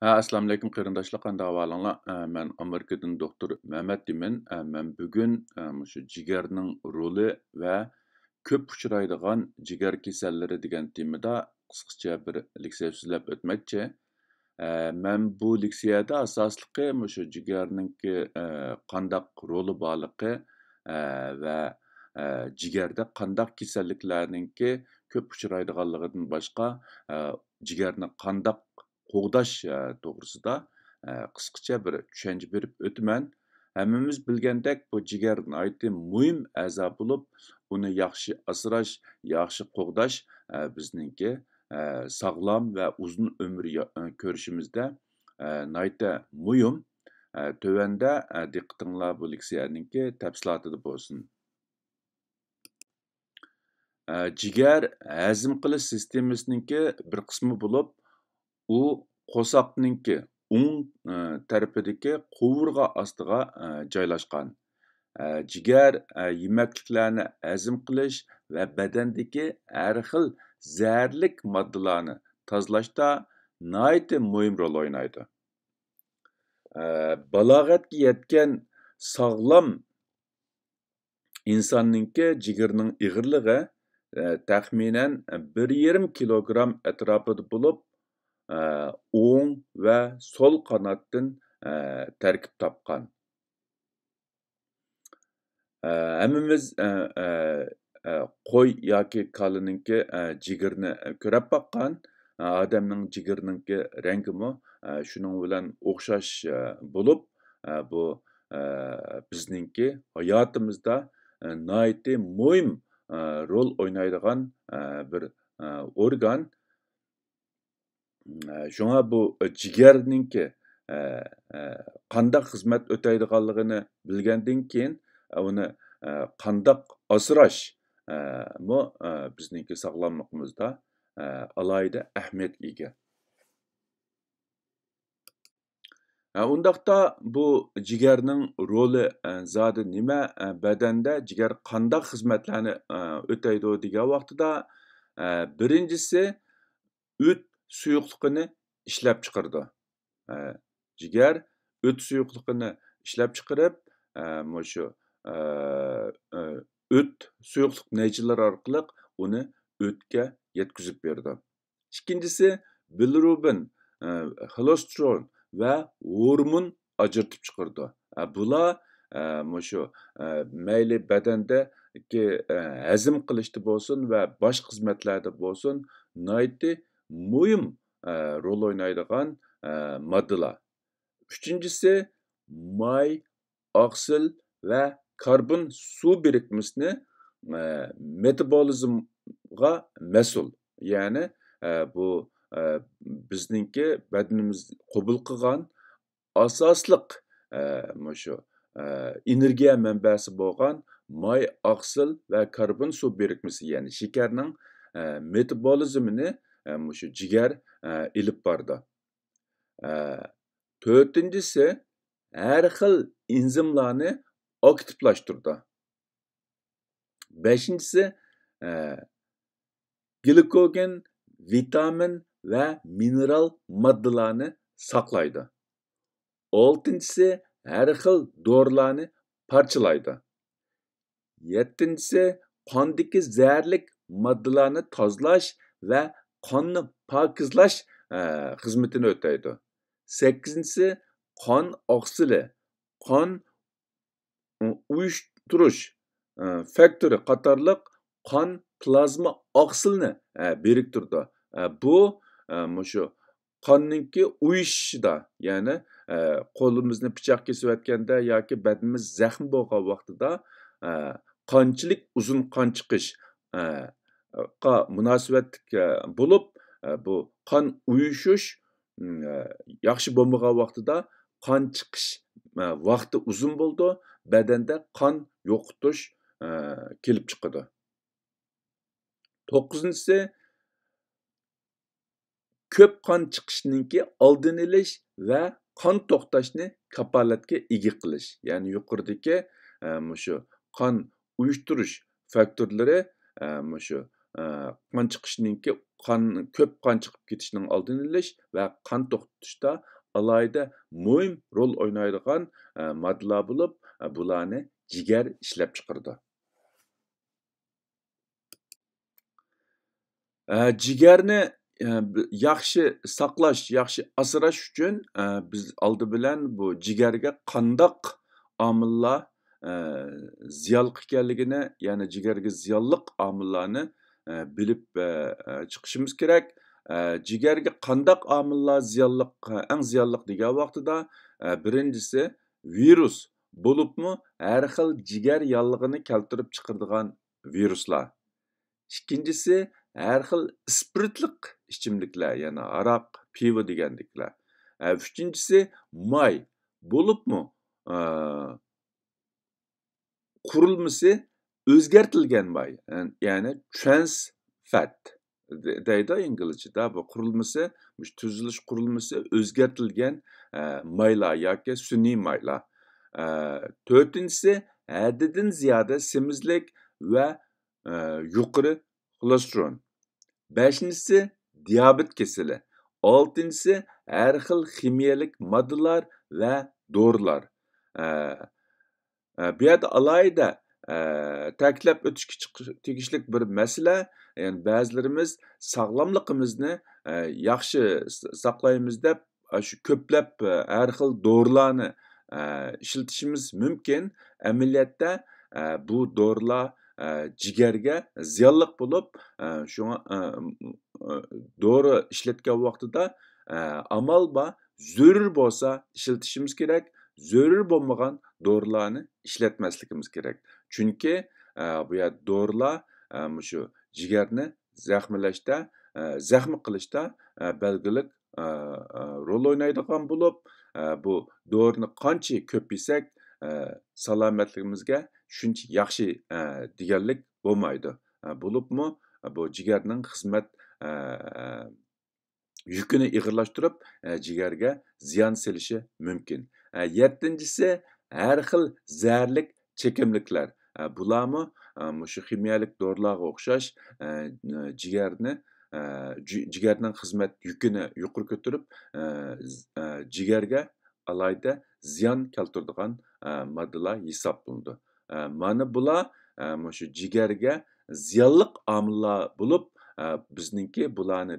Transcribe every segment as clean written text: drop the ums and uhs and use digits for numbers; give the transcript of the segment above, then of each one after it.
Assalamu alaykum qarindoshlar, qanday ahvolinglar? Men Amerikadan doktor Mehmet deyman. Men bugun shu jigarning roli va ko'p uchraydigan jigar kasallari degan temada qisqacha bir leksiya so'zlab o'tmoqchi. Men bu leksiyada asosliqi shu jigarninki qandaq roli borligi va jigarda qandaq kasalliklarninki ko'p uchraydiganligidan boshqa jigarni qandaq qo'g'dash to'g'risida qisqacha bir tushuncha berib o'taman. Hammamiz bilgandek bu jigar nihoyatda muhim a'zo bo'lib, uni yaxshi asrash, yaxshi qo'g'dash bizningki sog'lom va uzun umr ko'rishimizda nihoyatda muhim. Tövəndə diqqətinizlər bu leksiyanınki təfsilatı bo'lsin. Jigar hazm qilish sistemasininki bir qismi bo'lib, u qo'saqninki o'ng tarafidagi qovurg'a ostiga joylashgan. Jigar yemakliklarni hazm qilish va badandagi har xil zaharlik moddalarni tozalashda nihoyatda muhim rol o'ynaydi. Balog'atga yetgan sog'lom insonninki jigarning ig'irligi taxminan 1,5 kilogram atrofida bo'lib, o'ng va sol qanotdan tarkib topgan. Hammamiz qo'y yoki kalaninki jigarni ko'rib baqqan. Odamning jigarninki rangimi shuning bilan o'xshash bo'lib, bu bizningki hayotimizda nihoyatda muhim rol o'ynaydigan bir organ. Şuna bu jigarninki qandaq xizmat o'taydiganligini bilgandan keyin uni qandaq asrash bu bizningki sog'lomligimizda alohida ahamiyatga ega. Undaqda bu jigarning roli zodi nima? Badanda jigar qandaq xizmatlarni o'taydi degan vaqtida birinchisi o't suyuqligini ishlab chiqardi. Jigar o't suyuqligini ishlab chiqarib, shu o't suyuqlik naychalari orqali uni o'tga yetkazib berdi. Ikkinchisi bilirubin, xolesterin va hormon ajratib chiqardi. Bular shu mayli badandagi hazm qilishda bo'lsin va boshqa xizmatlarda bo'lsin nihoyatda muhim rol o'ynaydigan moddalar. Uchinchisi may, oqsil va karbon suv birikmasini metabolizmga mas'ul. Ya'ni bu bizningki badanimiz qabul qilgan asosliq shu energiya manbasi bo'lgan may, oqsil va karbon suv birikmasi, ya'ni shakarning metabolizmini shu jigar ilib bordi. To'rtinchisi har xil enzimlarni aktivlashtirdi. Beshinchisi glikogen, vitamin va mineral moddalarni saqlaydi. Oltinchisi har xil dorilarni parchalaydi. Yettinchisi qondagi zaharlik moddalarni tozalash va qonni pokizlash xizmatini o'taydi. Sakkizinchisi qon oqsili, qon uyushtirish faktori qatorliq qon plazma oqsilni biriktirdi. Bu shu qonninki uyushishida, ya'ni qo'limizni pichoq kesib o'tganda yoki badanimiz zaxm bo'lgan vaqtida qanchalik uzun qon chiqish munosabatlik bo'lib, bu qon uyushish yaxshi bo'lmagan vaqtida qon chiqish vaqti uzun bo'ldi, badanda qon yo'qotish kelib chiqadi. To'qqizinchisi ko'p qon chiqishiningki oldini olish va qon to'xtashni kapolatga ega qilish. Ya'ni yuqoridagi shu qon uyushtirish faktorlari shu qon chiqishiningki ko'p qon chiqib ketishining oldini olish va qon to'xtatishda alohida muhim rol o'ynaydigan moddalar bo'lib, bularni jigar ishlab chiqaradi. Jigarni yaxshi saqlash, yaxshi asrash uchun biz oldi bilan bu jigarga qandaq omillar ziyonli ekanligini, ya'ni jigarga ziyonliq omillarni bilib chiqishimiz kerak. Jigarga qandaq omillar ziyonliq, eng ziyonliq degan vaqtida birinchisi virus bo'libmi har xil jigar yallig'ini keltirib chiqaradigan viruslar. İkincisi, her xil ispirtliq ichimliklar, ya'ni aroq, pivo degandeklar. Üçüncüsü, may bo'libmi qurilmasi o'zgartirilgan may, ya'ni trans fat deydi inglizchada. Bu qurilmasi, tuzilish qurilmasi o'zgartirilgan maylar yoki sun'iy maylar. To'rtinchisi, haddidan ziyoda semizlik va yuqori xolesteron. Beshinchisi diabet kasali. Oltinchisi har xil ximiyalik moddalar va dorilar. Bu yerda alohida ta'kidlab o'tishga tegishli bir masala, ya'ni ba'zilarimiz sog'lomligimizni yaxshi saqlaymiz deb shu ko'plab har xil dorilarni ishlatishimiz mumkin. Amaliyotda bu dorilar jigarga ziyonli bo'lib, shunga dori ishlatgan vaqtida amal bor, zarur bo'lsa ishlatishimiz kerak, zarur bo'lmagan dorilarni ishlatmasligimiz kerak. Chunki bu yer dorilar shu jigarni zaxmlashda, zaxm qilishda belgilik rol o'ynaydigan bo'lib, bu dorini qancha ko'p yesak, salomatligimizga shuncha yaxshi deganlik bo'lmaydi. Bo'libmi bu jigarning xizmat yukini ig'irlashtirib, jigarga ziyon selishi mumkin. Yettinchisi, har xil zaharlik chekimliklar. Bularmi shu ximiyalik dorilarga o'xshash jigarning xizmat yukini yuqori ko'tarib, jigarga alohida ziyon keltiradigan moddalar hisoblanadi. Mana bular shu jigarga ziyonli omillar bo'lib, bizningki bularni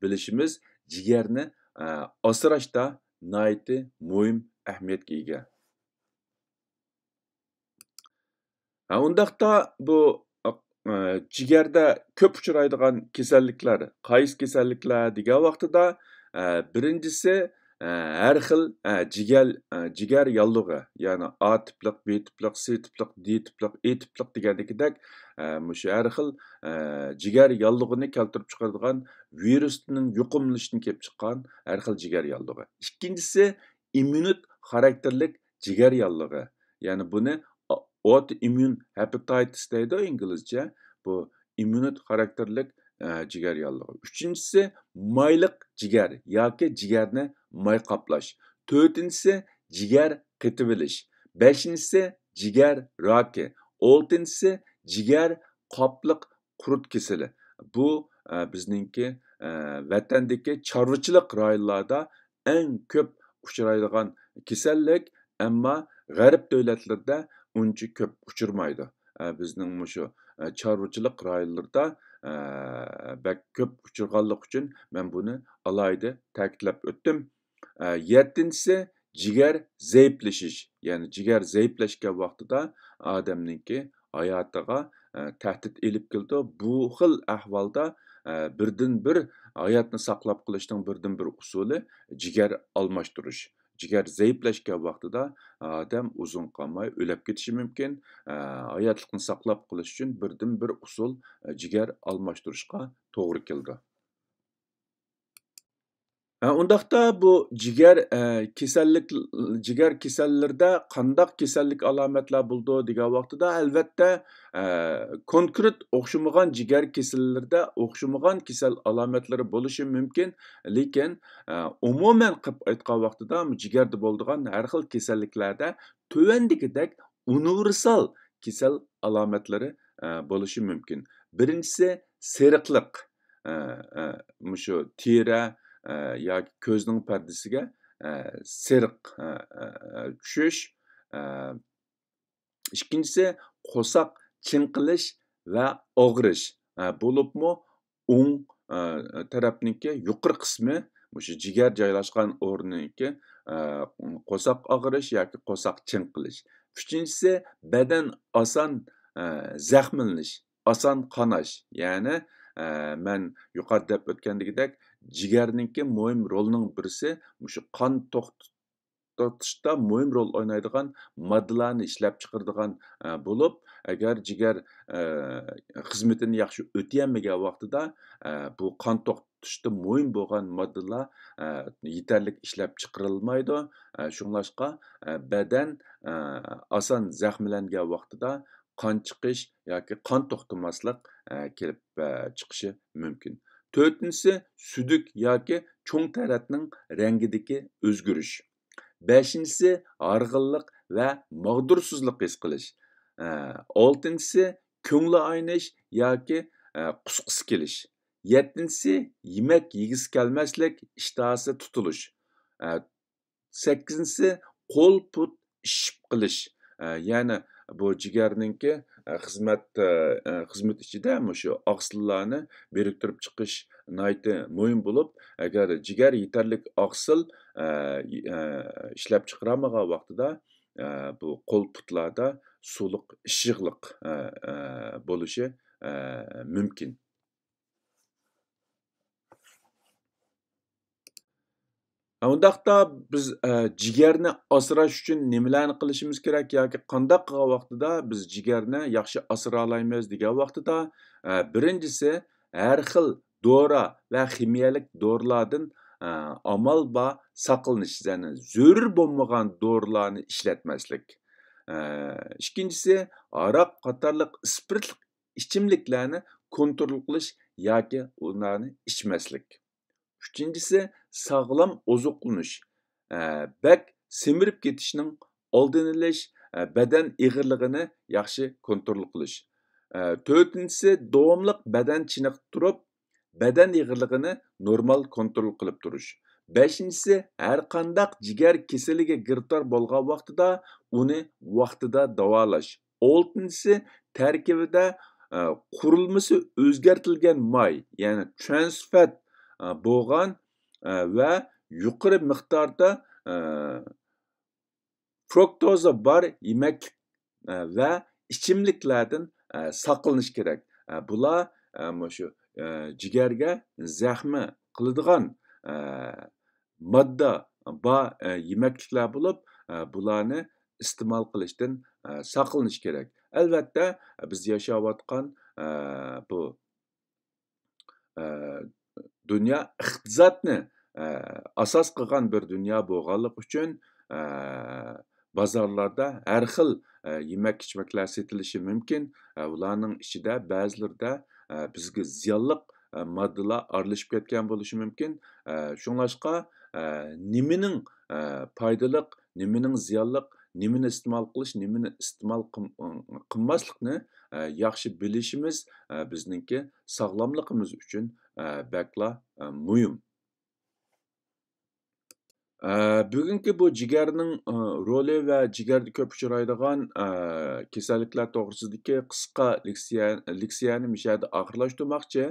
bilishimiz jigarni asrashda nihoyatda muhim ahamiyatga ega. Undaqda bu jigarda ko'p uchraydigan kasalliklar, qaysi kasalliklar degan vaqtida birinchisi har xil jigar yallig'i, ya'ni A tipliq, B tipliq, C tipliq, D tipliq, E tipliq degandekidek shu har xil jigar yallig'ini keltirib chiqaradigan virusning yuqumlanishdan kelib chiqqan har xil jigar yallig'i. Ikkinchisi immunit xarakterlik jigar yallig'i. Ya'ni buni autoimmune hepatitis deydi İngilizce. Bu immunit xarakterlik jigar yallig'i. Üçüncüsü mayliq jigar yoki jigarni may qaplash. To'rtinchisi jigar qetib olish. Beshinchisi jigar raki. Oltinchisi jigar qopliq qurut kasali. Bu bizningki vatandagi chorvachilik rayonlarda eng ko'p uchraydigan kasallik, ammo g'arb davlatlarida uncha ko'p uchirmaydi. Bizning shu chorvachilik rayonlarida bak ko'p uchirganlik uchun men buni alohida ta'kidlab o'tdim. Yettinchisi jigar zaiflashish. Ya'ni jigar zaiflashgan vaqtida odamningki hayotiga tahdid elib keldi. Bu xil ahvolda birdan bir hayotni saqlab qolishning birdan bir usuli jigar almashtirish. Jigar zaiflashgan vaqtida odam uzun qolmay o'lib ketishi mumkin. Hayotlikni saqlab qolish uchun birdan bir usul jigar almashtirishga to'g'ri keldi. Undaqda bu jigar kasallarida qandaq kasallik alomatlar bo'ldi degan vaqtida albatta konkret o'xshamagan jigar kasallarida o'xshamagan kasal alomatlari bo'lishi mumkin, lekin umuman qilib aytgan vaqtida jigarda bo'ladigan har xil kasalliklarda tuvandagidek universal kasal alomatlari bo'lishi mumkin. Birincisi seriqliq. Mushu teri yoki ko'zning pardasiga seriq tushish. İkincisi qo'saq chinqilish va og'rish. Bo'libmi o'ng tarafniki yuqori qismi mushu jigar joylashgan o'rniki qo'saq og'rish yoki qo'saq chinqilish. Uchinchisi badan oson zaxmlanish, oson qanash. Ya'ni men yuqorida deb o'tgandagidek jigarniki muhim rolning birisi mushu qon to'xtatishda muhim rol o'ynaydigan moddalarni ishlab chiqaradigan bo'lib, agar jigar xizmatini yaxshi o'tayolmagan vaqtida bu qon to'xtatishda muhim bo'lgan moddalar yetarlik ishlab chiqarilmaydi. Shunglashqa badan oson zaxmlangan vaqtida qon chiqish yoki qon to'xtamaslik kelib chiqishi mumkin. To'rtinchisi suduk yoki cho'ng taratning rangidagi o'zgarish. Beshinchisi horg'inlik va mag'dursizlik his qilish. Oltinchisi ko'ngli aynish yoki qusqisi kelish. Yettinchisi yemak yegisi kelmaslik, ishtahasi tutilish. Sakkizinchisi qo'l put ishib qilish. Ya'ni bu jigarninki xizmat ichida shu oqsillarni biriktirib chiqish nihoyatda muhim bo'lib, agar jigar yetarli oqsil ishlab chiqaramagan vaqtida bu qo'l putlarda suluq ishiqliq bo'lishi mumkin. Undaqda biz jigarni asrash uchun nimalarni qilishimiz kerak yoki qanday qilgan vaqtida biz jigarni yaxshi asray olamiz degan vaqtida birinchisi har xil dori va ximiyalik dorilardan amal bor saqlanish, ya'ni zarur bo'lmagan dorilarni ishlatmaslik. Ikkinchisi aroq qatorliq spirtli ichimliklarni kontrol qilish yoki ularni ichmaslik. Uchinchisi sağlam ozuqlanish. Bak semirib ketishning oldini olish, badan ig'irligini yaxshi kontrol qilish. To'rtinchisi davomliq badan chiniqib turib, badan ig'irligini normal kontrol qilib turish. Beshinchisi har qandaq jigar kasaliga giriftor bo'lgan vaqtida uni vaqtida davolash. Oltinchisi tarkibida qurilmasi o'zgartirilgan may, ya'ni trans fat bo'lgan va yuqori miqdorda fruktoza bor yemaklik va ichimliklardan saqlanish kerak. Bular shu jigarga zaxmi qiladigan modda bor yemakliklar bo'lib, bularni iste'mol qilishdan saqlanish kerak. Albatta, biz yashayotgan bu dünya iqtisodni asos qilgan bir dunyo bo'lganligi uchun bozorlarda har xil yemak ichmaklar setilishi mumkin. Ularning ichida ba'zilarida bizga ziyonli moddalar aralashib ketgan bo'lishi mumkin. Shunglashqa nimaning foydali, nimaning ziyonli, nimani iste'mol qilish, nimani iste'mol qilmaslikni yaxshi bilishimiz bizningki sog'lomligimiz uchun bakla muhim. Bugungi bu jigarning roli va jigarda ko'p uchraydigan kasalliklar to'g'risidagi qisqa leksiyani mishada oxirlashtirmoqchi.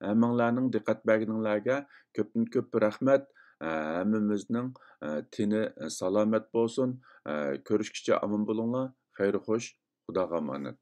Hammanglarning diqqat berganinglarga ko'pdan ko'p rahmat. Hammamizning tini salomat bo'lsin. Ko'rishguncha omon bo'linglar. Xayr xo'sh, Xudoga omonat.